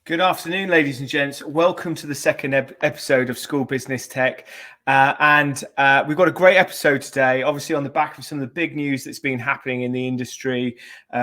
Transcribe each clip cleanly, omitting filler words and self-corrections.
Good afternoon, ladies and gents. Welcome to the second episode of School Business Tech. We've got a great episode today, obviously on the back of some of the big news that's been happening in the industry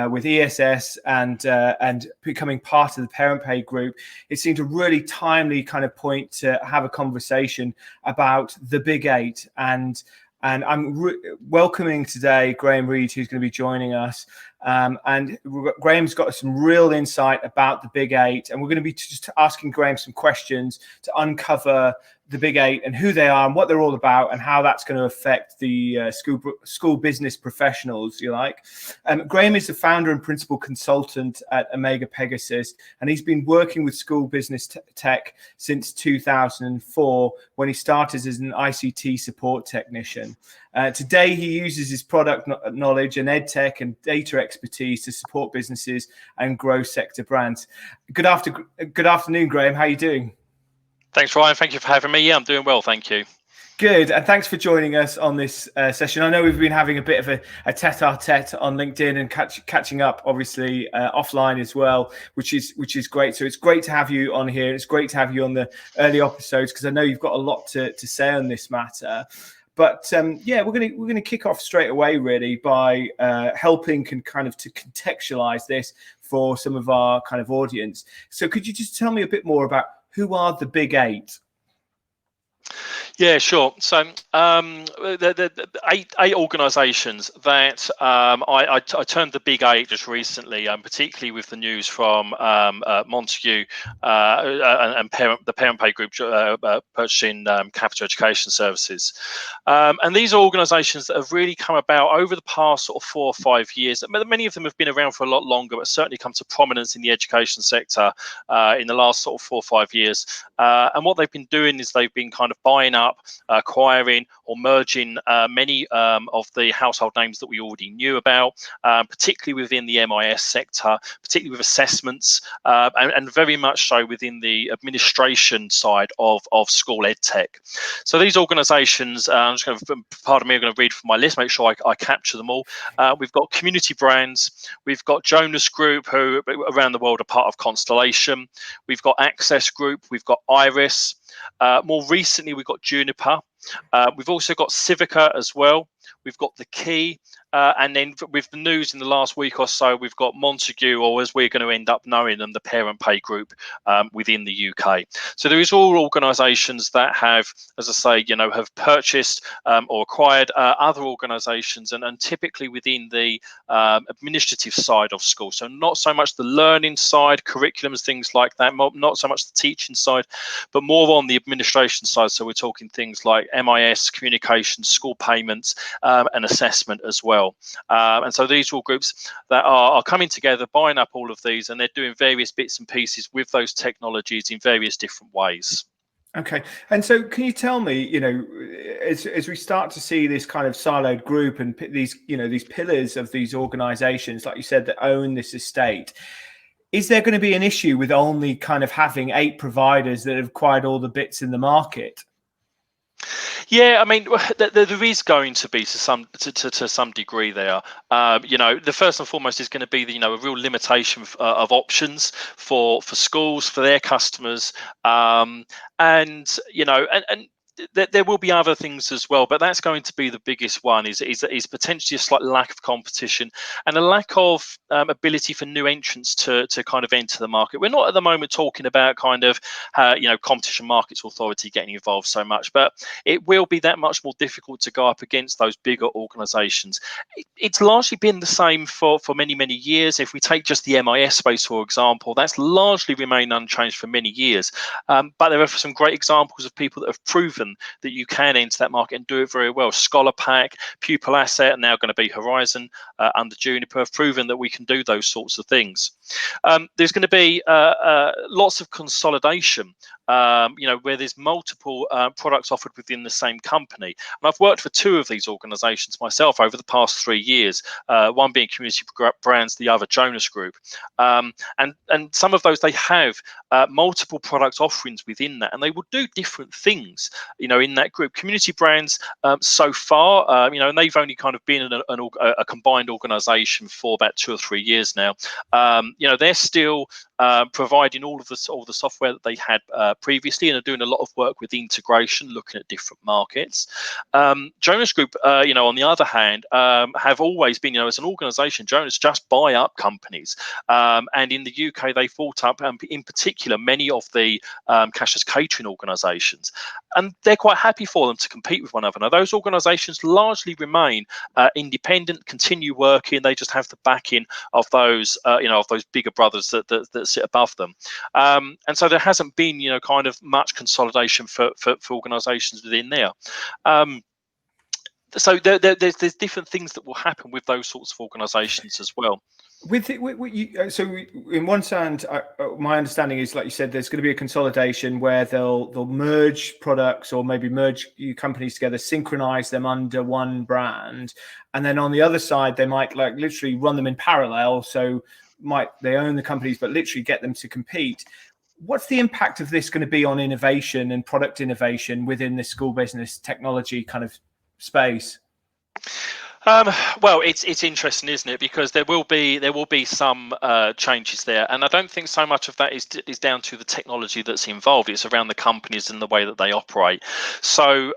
with ESS and becoming part of the Parent Pay group. It seemed a really timely kind of point to have a conversation about the Big Eight. And I'm welcoming today Graham Reed, who's going to be joining us. And Graham's got some real insight about the Big Eight, and we're going to be just asking Graham some questions to uncover the Big Eight and who they are and what they're all about and how that's going to affect the school business professionals, you like. Graham is the founder and principal consultant at Omega Pegasus, and he's been working with school business tech since 2004 when he started as an ICT support technician. Today, he uses his product knowledge and edtech and data expertise to support businesses and grow sector brands. Good afternoon, Graham. How are you doing? Thanks, Ryan. Thank you for having me. Yeah, I'm doing well. Thank you. Good. And thanks for joining us on this session. I know we've been having a bit of a tete-a-tete on LinkedIn and catching up, obviously, offline as well, which is great. So it's great to have you on here. It's great to have you on the early episodes because I know you've got a lot to say on this matter. But we're going to kick off straight away, really, by helping to contextualize this for some of our kind of audience. So could you just tell me a bit more about who are the Big Eight? Yeah, sure. So the eight organisations that I turned the Big Eight just recently, particularly with the news from Montague and the Parent Pay Group purchasing Capital Education Services. And these are organisations that have really come about over the past sort of 4 or 5 years. Many of them have been around for a lot longer, but certainly come to prominence in the education sector in the last sort of 4 or 5 years. And what they've been doing is they've been kind of buying up, acquiring or merging many of the household names that we already knew about, particularly within the MIS sector, particularly with assessments, and very much so within the administration side of school edtech. So these organisations, I'm just going to, pardon me, I'm going to read from my list, make sure I capture them all. We've got Community Brands, we've got Jonas Group, who around the world are part of Constellation, we've got Access Group, we've got Iris. More recently, we've got Juniper. We've also got Civica as well. We've got The Key. And then with the news in the last week or so, we've got Montague, or as we're going to end up knowing them, the Parent Pay Group within the UK. So there is all organisations that have, as I say, have purchased or acquired other organisations, and typically within the administrative side of school. So not so much the learning side, curriculums, things like that, not so much the teaching side, but more on the administration side. So we're talking things like MIS, communication, school payments, and assessment as well. And so these are all groups that are coming together, buying up all of these, and they're doing various bits and pieces with those technologies in various different ways. Okay. And so can you tell me, as we start to see this kind of siloed group and these pillars of these organizations, like you said, that own this estate, is there going to be an issue with only kind of having 8 providers that have acquired all the bits in the market? Yeah, I mean, there is going to be to some degree there. The first and foremost is going to be a real limitation of options for schools, for their customers, and there will be other things as well, but that's going to be the biggest one. Is potentially a slight lack of competition and a lack of ability for new entrants to kind of enter the market. We're not at the moment talking about kind of Competition Markets Authority getting involved so much, but it will be that much more difficult to go up against those bigger organisations. It's largely been the same for many years. If we take just the MIS space, for example, that's largely remained unchanged for many years. But there are some great examples of people that have proven that you can enter that market and do it very well. Scholar Pack, Pupil Asset, and now going to be Horizon under Juniper, have proven that we can do those sorts of things. There's going to be lots of consolidation where there's multiple products offered within the same company. And I've worked for two of these organizations myself over the past 3 years, one being Community Brands, the other Jonas Group. And some of those, they have multiple product offerings within that, and they will do different things, in that group. Community Brands, so far, and they've only kind of been in a combined organization for about 2 or 3 years now. They're still providing all the software that they had previously, and are doing a lot of work with integration, looking at different markets. Jonas Group, on the other hand, have always been, as an organization, Jonas just buy up companies. And in the UK, they bought up, in particular, many of the cashless catering organizations. And they're quite happy for them to compete with one another. Now, those organizations largely remain independent, continue working. They just have the backing of those, of those bigger brothers that sit above them. And so there hasn't been, kind of much consolidation for organizations within there. So there's different things that will happen with those sorts of organizations as well. In one hand, my understanding is, like you said, there's going to be a consolidation where they'll merge products, or maybe merge companies together, synchronize them under one brand, and then on the other side, they might literally run them in parallel. So they own the companies, but literally get them to compete. What's the impact of this going to be on innovation and product innovation within the school business technology kind of space? Well, it's interesting, isn't it? Because there will be some changes there, and I don't think so much of that is down to the technology that's involved. It's around the companies and the way that they operate. So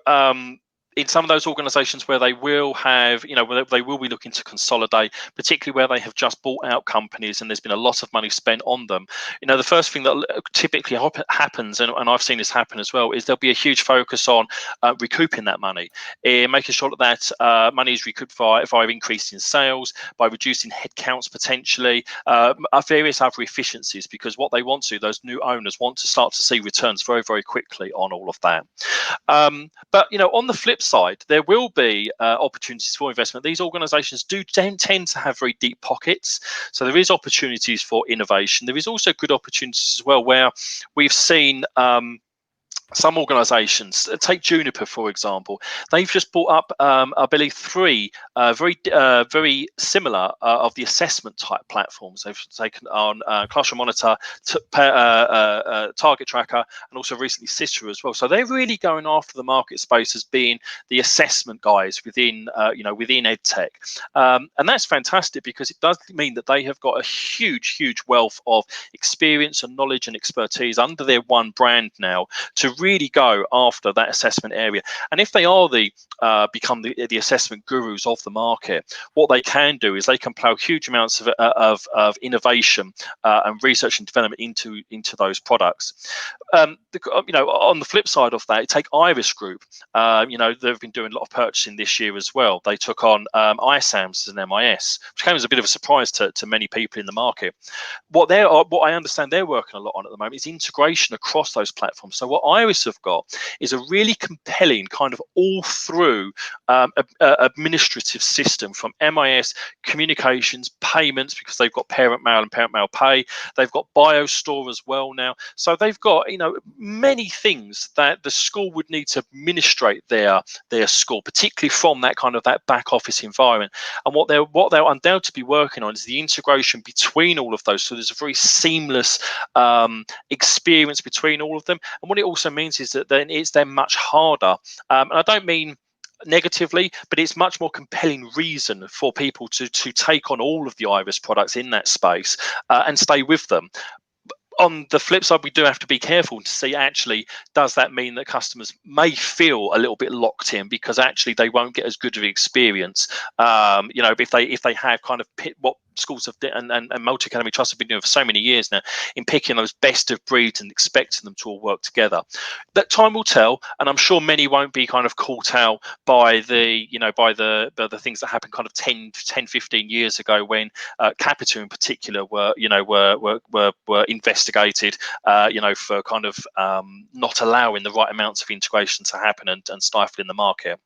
in some of those organizations where they will have, where they will be looking to consolidate, particularly where they have just bought out companies and there's been a lot of money spent on them, the first thing that typically happens, and I've seen this happen as well, is there'll be a huge focus on recouping that money, making sure that money is recouped via increasing sales, by reducing headcounts potentially, various other efficiencies, because what they want to, those new owners want to start to see returns very, very quickly on all of that. But on the flip side, there will be opportunities for investment. These organizations do tend to have very deep pockets, so there is opportunities for innovation. There is also good opportunities as well, where we've seen some organizations, take Juniper for example, they've just brought up I believe 3 very similar of the assessment type platforms. They've taken on Classroom Monitor, Target Tracker, and also recently Citra as well. So they're really going after the market space as being the assessment guys within within edtech, and that's fantastic, because it does mean that they have got a huge wealth of experience and knowledge and expertise under their one brand now, to really go after that assessment area. And if they are become the assessment gurus of the market, what they can do is they can plow huge amounts of innovation and research and development into those products. On the flip side of that, take Iris Group. They've been doing a lot of purchasing this year as well. They took on iSAMS as an MIS, which came as a bit of a surprise to many people in the market. What I understand they're working a lot on at the moment is integration across those platforms. So what Iris have got is a really compelling kind of all through administrative system, from MIS, communications, payments, because they've got Parent Mail and Parent Mail Pay. They've got BioStore as well now. So they've got many things that the school would need to administrate their school, particularly from that back office environment. And what they'll undoubtedly be working on is the integration between all of those. So there's a very seamless experience between all of them. And what it also means is that then it's then much harder. And I don't mean negatively, but it's much more compelling reason for people to take on all of the Iris products in that space and stay with them. On the flip side, we do have to be careful to see, actually, does that mean that customers may feel a little bit locked in, because actually they won't get as good of an experience, if they have kind of what schools have and multi-academy trusts have been doing for so many years now, in picking those best of breeds and expecting them to all work together. That time will tell, and I'm sure many won't be kind of caught out by the things that happened kind of 10, 15 years ago, when Capita in particular were investigated for kind of not allowing the right amounts of integration to happen and stifling the market.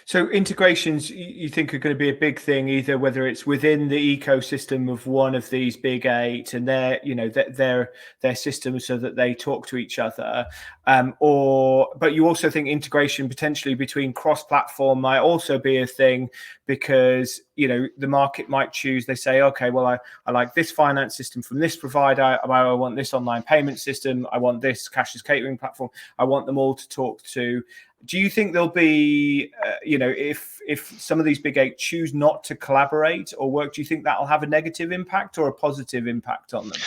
So integrations, you think, are going to be a big thing, either whether it's within the ecosystem of one of these big eight and their systems so that they talk to each other, but you also think integration potentially between cross-platform might also be a thing, because the market might choose. They say, okay, well, I like this finance system from this provider. I want this online payment system. I want this cashless catering platform. I want them all to talk to. Do you think there'll be, if some of these big eight choose not to collaborate or work, do you think that'll have a negative impact or a positive impact on them?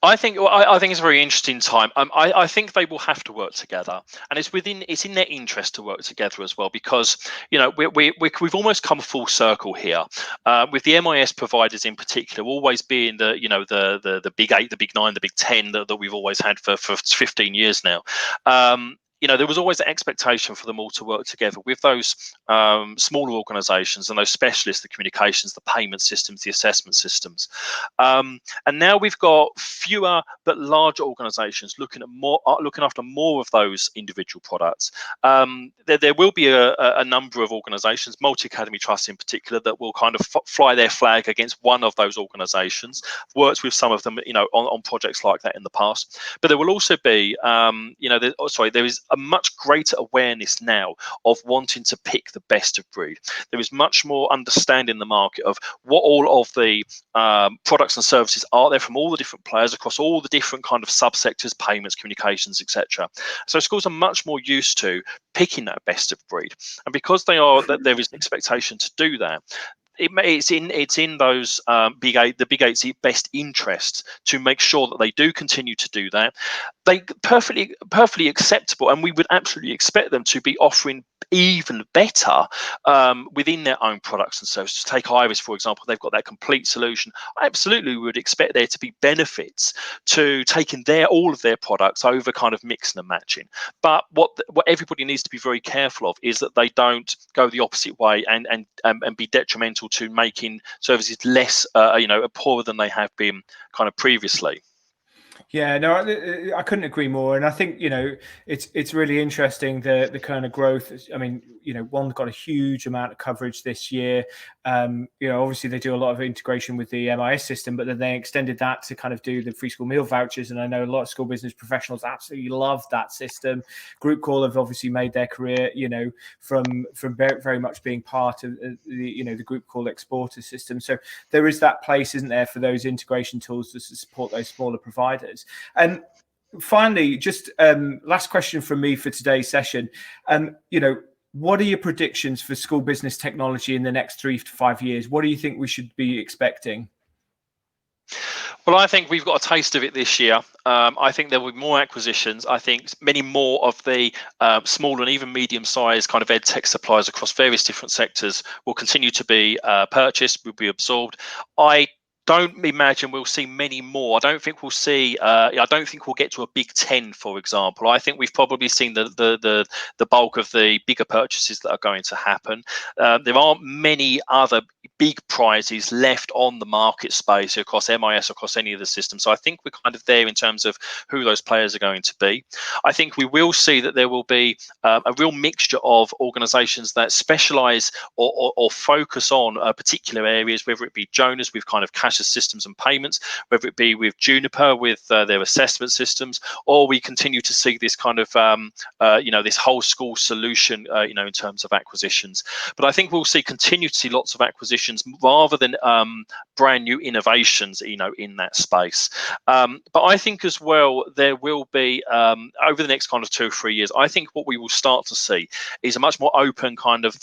I think it's a very interesting time. I think they will have to work together, and it's in their interest to work together as well, because we've almost come full circle here, with the MIS providers in particular always being the big eight, the big nine, the big 10 that we've always had for 15 years now. There was always the expectation for them all to work together with those smaller organisations and those specialists, the communications, the payment systems, the assessment systems. And now we've got fewer but larger organisations looking after more of those individual products. There will be a number of organisations, multi-academy trusts in particular, that will kind of fly their flag against one of those organisations. Worked with some of them, on projects like that in the past. But there will also be, there is a much greater awareness now of wanting to pick the best of breed. There is much more understanding in the market of what all of the products and services are there from all the different players across all the different kind of subsectors, payments, communications, etc. So schools are much more used to picking that best of breed, and because there is an expectation to do that, it's in those the big eight's best interests to make sure that they do continue to do that. They perfectly acceptable, and we would absolutely expect them to be offering even better within their own products and services. Take Iris, for example, they've got that complete solution. I absolutely would expect there to be benefits to taking all of their products over kind of mixing and matching. But what everybody needs to be very careful of is that they don't go the opposite way and be detrimental to making services less poorer than they have been kind of previously. Yeah, no, I couldn't agree more. And I think, it's really interesting, the kind of growth. I mean, one's got a huge amount of coverage this year. Obviously they do a lot of integration with the MIS system, but then they extended that to kind of do the free school meal vouchers. And I know a lot of school business professionals absolutely love that system. Group Call have obviously made their career, from very, very much being part of the Group Call exporter system. So there is that place, isn't there, for those integration tools to support those smaller providers. And finally, just last question from me for today's session. What are your predictions for school business technology in the next 3 to 5 years? What do you think we should be expecting? Well, I think we've got a taste of it this year. I think there will be more acquisitions. I think many more of the small and even medium-sized kind of edtech suppliers across various different sectors will continue to be purchased, will be absorbed. I don't imagine we'll see many more. I don't think we'll get to a big 10, for example. I think we've probably seen the bulk of the bigger purchases that are going to happen. There aren't many other big prizes left on the market space across MIS, across any of the systems. So I think we're kind of there in terms of who those players are going to be. I think we will see that there will be a real mixture of organizations that specialize or focus on particular areas, whether it be Jonas with kind of cash systems and payments, whether it be with Juniper with their assessment systems, or we continue to see this kind of this whole school solution in terms of acquisitions. But I think we'll continue to see lots of acquisitions rather than brand new innovations in that space. But I think as well there will be over the next kind of 2 or 3 years, I think what we will start to see is a much more open kind of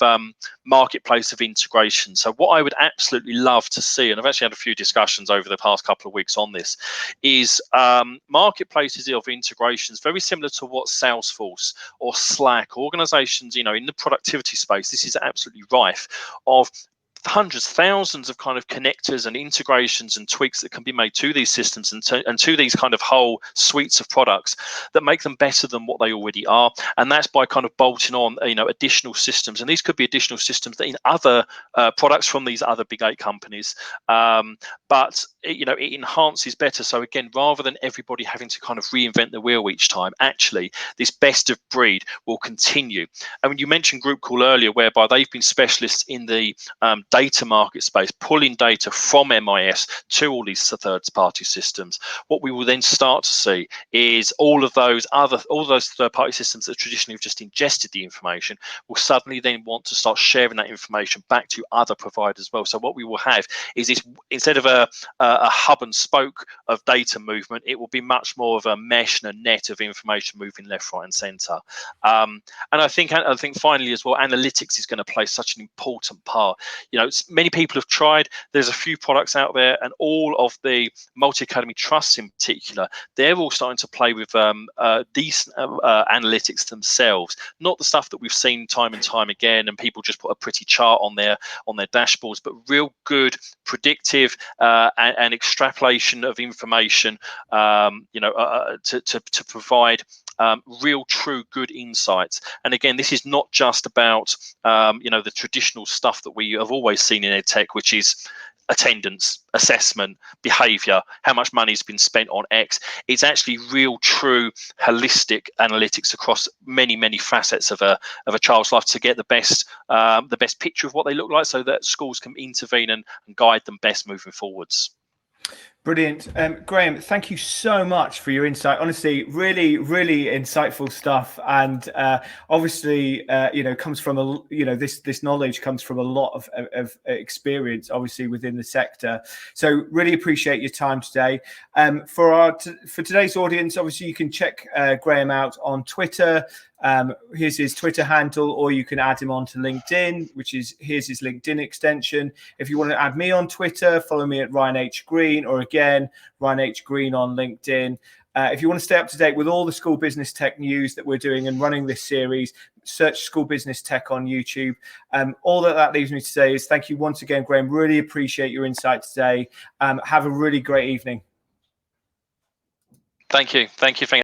marketplace of integration. So what I would absolutely love to see, and I've actually had a few discussions over the past couple of weeks on this, is marketplaces of integrations very similar to what Salesforce or Slack, organizations in the productivity space, this is absolutely rife, of hundreds, thousands of kind of connectors and integrations and tweaks that can be made to these systems and to these kind of whole suites of products that make them better than what they already are. And that's by kind of bolting on, additional systems. And these could be additional systems that in other products from these other big 8 companies. But it enhances better. So again, rather than everybody having to kind of reinvent the wheel each time, actually this best of breed will continue. And when you mentioned Group Call earlier, whereby they've been specialists in the data market space, pulling data from MIS to all these third-party systems, what we will then start to see is all those third-party systems that traditionally have just ingested the information will suddenly then want to start sharing that information back to other providers as well. So what we will have is this, instead of a hub and spoke of data movement, it will be much more of a mesh and a net of information moving left, right, and centre. And I think finally as well, analytics is going to play such an important part. Many people have tried. There's a few products out there, and all of the multi-academy trusts in particular, they're all starting to play with decent analytics themselves. Not the stuff that we've seen time and time again, and people just put a pretty chart on their dashboards, but real good predictive and extrapolation of information, to provide real, true, good insights. And again, this is not just about the traditional stuff that we have always seen in edtech, which is attendance, assessment, behavior, how much money has been spent on X. It's actually real, true, holistic analytics across many, many facets of a child's life to get the best picture of what they look like, so that schools can intervene and guide them best moving forwards. Brilliant. Graham, thank you so much for your insight. Honestly, really, really insightful stuff. And obviously, comes from this knowledge comes from a lot of experience, obviously, within the sector. So really appreciate your time today. For today's audience, obviously, you can check Graham out on Twitter. Here's his Twitter handle, or you can add him onto LinkedIn, here's his LinkedIn extension. If you want to add me on Twitter, follow me at Ryan H. Green, or again, Ryan H. Green on LinkedIn. If you want to stay up to date with all the school business tech news that we're doing and running this series, search School Business Tech on YouTube. All that leaves me to say is thank you once again, Graham. Really appreciate your insight today. Have a really great evening. Thank you. Thank you for